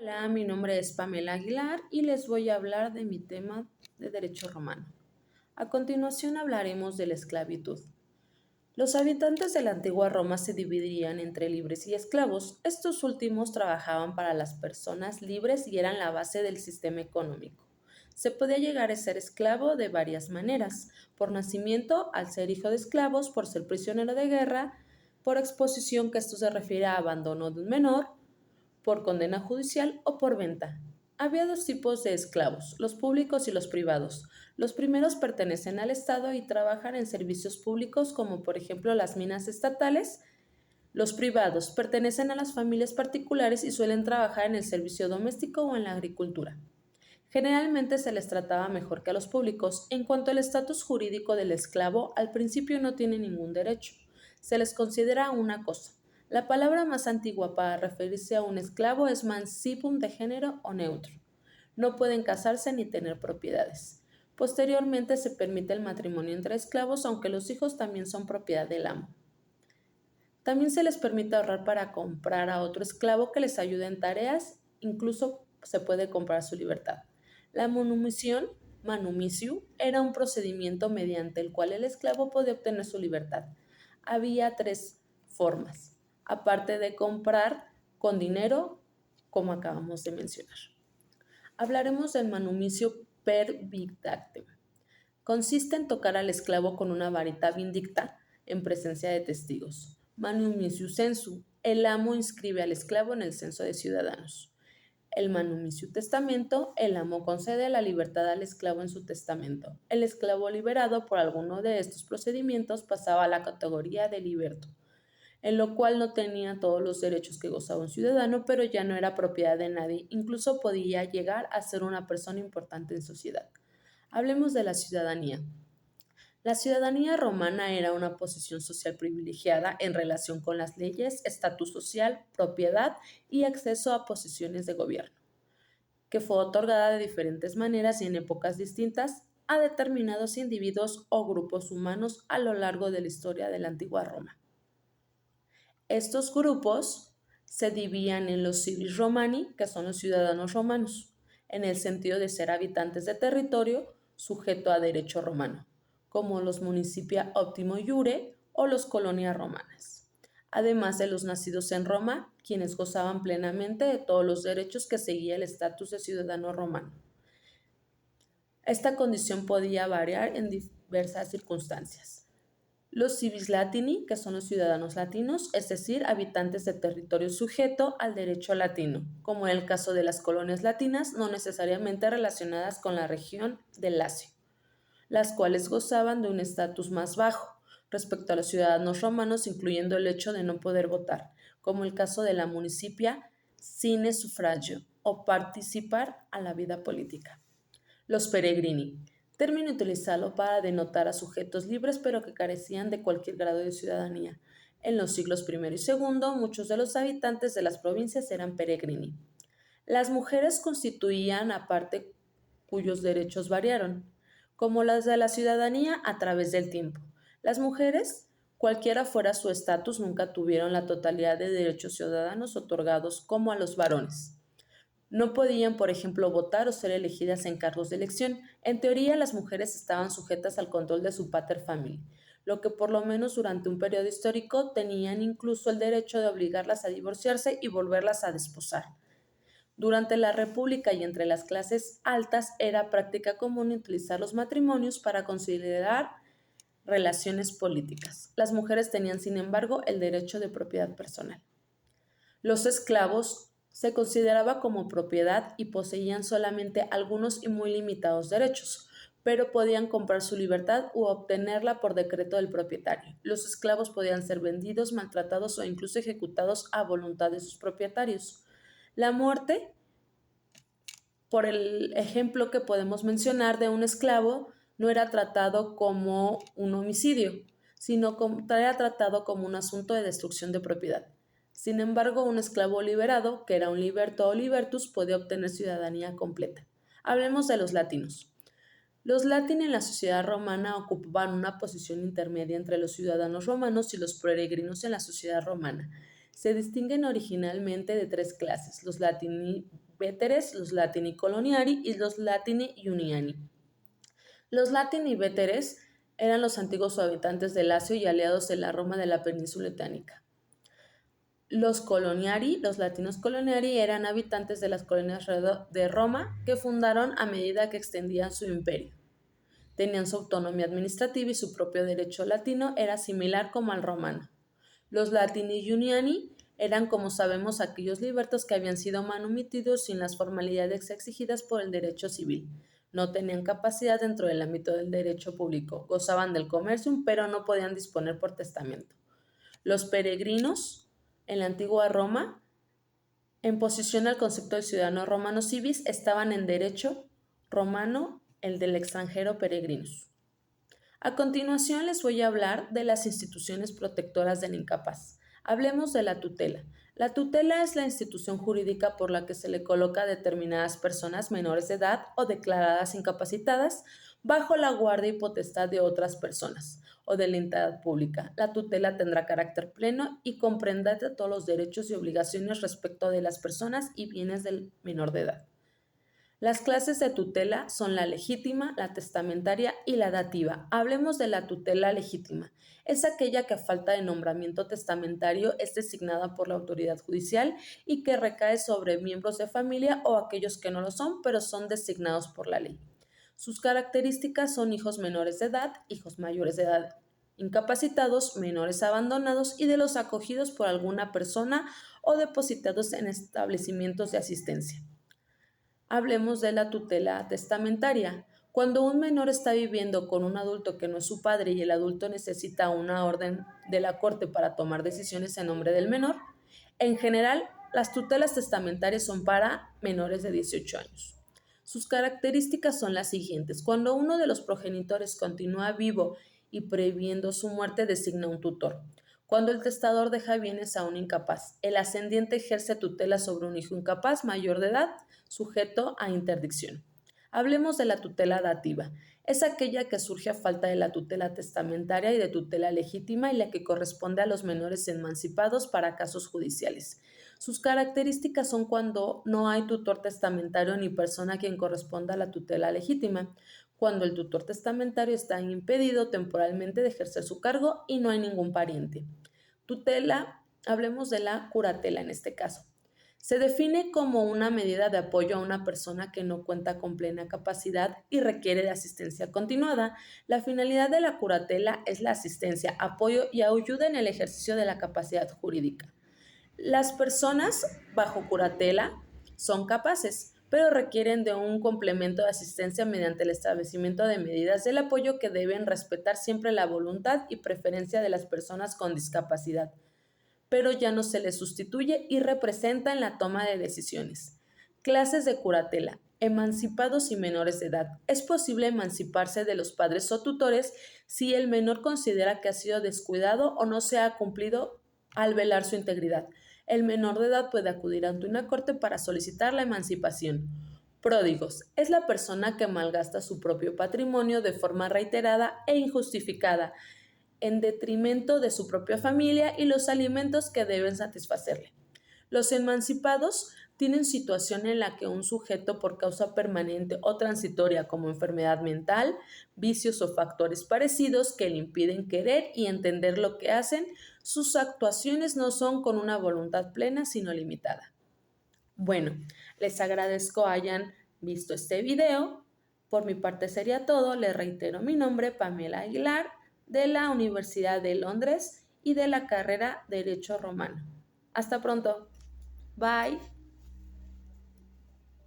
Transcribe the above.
Hola, mi nombre es Pamela Aguilar y les voy a hablar de mi tema de derecho romano. A continuación hablaremos de la esclavitud. Los habitantes de la antigua Roma se dividirían entre libres y esclavos. Estos últimos trabajaban para las personas libres y eran la base del sistema económico. Se podía llegar a ser esclavo de varias maneras: por nacimiento, al ser hijo de esclavos, por ser prisionero de guerra, por exposición, que esto se refiere a abandono de un menor, por condena judicial o por venta. Había dos tipos de esclavos: los públicos y los privados. Los primeros pertenecen al Estado y trabajan en servicios públicos como por ejemplo las minas estatales. Los privados pertenecen a las familias particulares y suelen trabajar en el servicio doméstico o en la agricultura. Generalmente se les trataba mejor que a los públicos. En cuanto al estatus jurídico del esclavo, al principio no tiene ningún derecho. Se les considera una cosa. La palabra más antigua para referirse a un esclavo es mancipum, de género o neutro. No pueden casarse ni tener propiedades. Posteriormente se permite el matrimonio entre esclavos, aunque los hijos también son propiedad del amo. También se les permite ahorrar para comprar a otro esclavo que les ayude en tareas, incluso se puede comprar su libertad. La manumisión, manumisiu, era un procedimiento mediante el cual el esclavo podía obtener su libertad. Había tres formas, aparte de comprar con dinero, como acabamos de mencionar. Hablaremos del manumicio per victactem. Consiste en tocar al esclavo con una varita vindicta en presencia de testigos. Manumisiu censu. El amo inscribe al esclavo en el censo de ciudadanos. El manumisiu testamento. El amo concede la libertad al esclavo en su testamento. El esclavo liberado por alguno de estos procedimientos pasaba a la categoría de liberto, en lo cual no tenía todos los derechos que gozaba un ciudadano, pero ya no era propiedad de nadie, incluso podía llegar a ser una persona importante en sociedad. Hablemos de la ciudadanía. La ciudadanía romana era una posición social privilegiada en relación con las leyes, estatus social, propiedad y acceso a posiciones de gobierno, que fue otorgada de diferentes maneras y en épocas distintas a determinados individuos o grupos humanos a lo largo de la historia de la antigua Roma. Estos grupos se dividían en los civis romani, que son los ciudadanos romanos, en el sentido de ser habitantes de territorio sujeto a derecho romano, como los municipia optimo iure o los colonias romanas, además de los nacidos en Roma, quienes gozaban plenamente de todos los derechos que seguía el estatus de ciudadano romano. Esta condición podía variar en diversas circunstancias. Los civis latini, que son los ciudadanos latinos, es decir, habitantes de territorio sujeto al derecho latino, como en el caso de las colonias latinas, no necesariamente relacionadas con la región del Lacio, las cuales gozaban de un estatus más bajo respecto a los ciudadanos romanos, incluyendo el hecho de no poder votar, como el caso de la municipia sine sufragio, o participar a la vida política. Los peregrini, término utilizado para denotar a sujetos libres pero que carecían de cualquier grado de ciudadanía. En los siglos I y II, muchos de los habitantes de las provincias eran peregrini. Las mujeres constituían aparte cuyos derechos variaron, como las de la ciudadanía a través del tiempo. Las mujeres, cualquiera fuera su estatus, nunca tuvieron la totalidad de derechos ciudadanos otorgados como a los varones. No podían, por ejemplo, votar o ser elegidas en cargos de elección. En teoría, las mujeres estaban sujetas al control de su pater familia, lo que por lo menos durante un periodo histórico tenían incluso el derecho de obligarlas a divorciarse y volverlas a desposar. Durante la República y entre las clases altas era práctica común utilizar los matrimonios para considerar relaciones políticas. Las mujeres tenían, sin embargo, el derecho de propiedad personal. Los esclavos se consideraba como propiedad y poseían solamente algunos y muy limitados derechos, pero podían comprar su libertad u obtenerla por decreto del propietario. Los esclavos podían ser vendidos, maltratados o incluso ejecutados a voluntad de sus propietarios. La muerte, por el ejemplo que podemos mencionar de un esclavo, no era tratado como un homicidio, sino era tratado como un asunto de destrucción de propiedad. Sin embargo, un esclavo liberado, que era un liberto o libertus, podía obtener ciudadanía completa. Hablemos de los latinos. Los latini en la sociedad romana ocupaban una posición intermedia entre los ciudadanos romanos y los peregrinos en la sociedad romana. Se distinguen originalmente de tres clases: los latini veteres, los Latini coloniari y los Latini iuniani. Los Latini veteres eran los antiguos habitantes de Lacio y aliados de la Roma de la península itálica. Los coloniari, los latinos coloniari, eran habitantes de las colonias de Roma que fundaron a medida que extendían su imperio. Tenían su autonomía administrativa y su propio derecho latino era similar como al romano. Los Latini iuniani eran, como sabemos, aquellos libertos que habían sido manumitidos sin las formalidades exigidas por el derecho civil. No tenían capacidad dentro del ámbito del derecho público, gozaban del comercio, pero no podían disponer por testamento. Los peregrinos, en la antigua Roma, en posición al concepto de ciudadano romano civis, estaban en derecho romano el del extranjero peregrinos. A continuación les voy a hablar de las instituciones protectoras del incapaz. Hablemos de la tutela. La tutela es la institución jurídica por la que se le coloca a determinadas personas menores de edad o declaradas incapacitadas bajo la guardia y potestad de otras personas o de la entidad pública. La tutela tendrá carácter pleno y comprenderá todos los derechos y obligaciones respecto de las personas y bienes del menor de edad. Las clases de tutela son la legítima, la testamentaria y la dativa. Hablemos de la tutela legítima. Es aquella que a falta de nombramiento testamentario es designada por la autoridad judicial y que recae sobre miembros de familia o aquellos que no lo son, pero son designados por la ley. Sus características son hijos menores de edad, hijos mayores de edad, incapacitados, menores abandonados y de los acogidos por alguna persona o depositados en establecimientos de asistencia. Hablemos de la tutela testamentaria. Cuando un menor está viviendo con un adulto que no es su padre y el adulto necesita una orden de la corte para tomar decisiones en nombre del menor, en general, las tutelas testamentarias son para menores de 18 años. Sus características son las siguientes. Cuando uno de los progenitores continúa vivo y previendo su muerte, designa un tutor. Cuando el testador deja bienes a un incapaz, el ascendiente ejerce tutela sobre un hijo incapaz mayor de edad, sujeto a interdicción. Hablemos de la tutela dativa. Es aquella que surge a falta de la tutela testamentaria y de tutela legítima y la que corresponde a los menores emancipados para casos judiciales. Sus características son cuando no hay tutor testamentario ni persona a quien corresponda a la tutela legítima, cuando el tutor testamentario está impedido temporalmente de ejercer su cargo y no hay ningún pariente. Tutela, hablemos de la curatela en este caso. Se define como una medida de apoyo a una persona que no cuenta con plena capacidad y requiere de asistencia continuada. La finalidad de la curatela es la asistencia, apoyo y ayuda en el ejercicio de la capacidad jurídica. Las personas bajo curatela son capaces, pero requieren de un complemento de asistencia mediante el establecimiento de medidas del apoyo que deben respetar siempre la voluntad y preferencia de las personas con discapacidad, pero ya no se les sustituye y representa en la toma de decisiones. Clases de curatela. Emancipados y menores de edad. Es posible emanciparse de los padres o tutores si el menor considera que ha sido descuidado o no se ha cumplido al velar su integridad. El menor de edad puede acudir ante una corte para solicitar la emancipación. Pródigos. Es la persona que malgasta su propio patrimonio de forma reiterada e injustificada, en detrimento de su propia familia y los alimentos que deben satisfacerle. Los emancipados tienen situación en la que un sujeto por causa permanente o transitoria como enfermedad mental, vicios o factores parecidos que le impiden querer y entender lo que hacen, sus actuaciones no son con una voluntad plena sino limitada. Bueno, les agradezco hayan visto este video. Por mi parte sería todo. Les reitero mi nombre, Pamela Aguilar, de la Universidad de Londres y de la carrera Derecho Romano. Hasta pronto. Bye.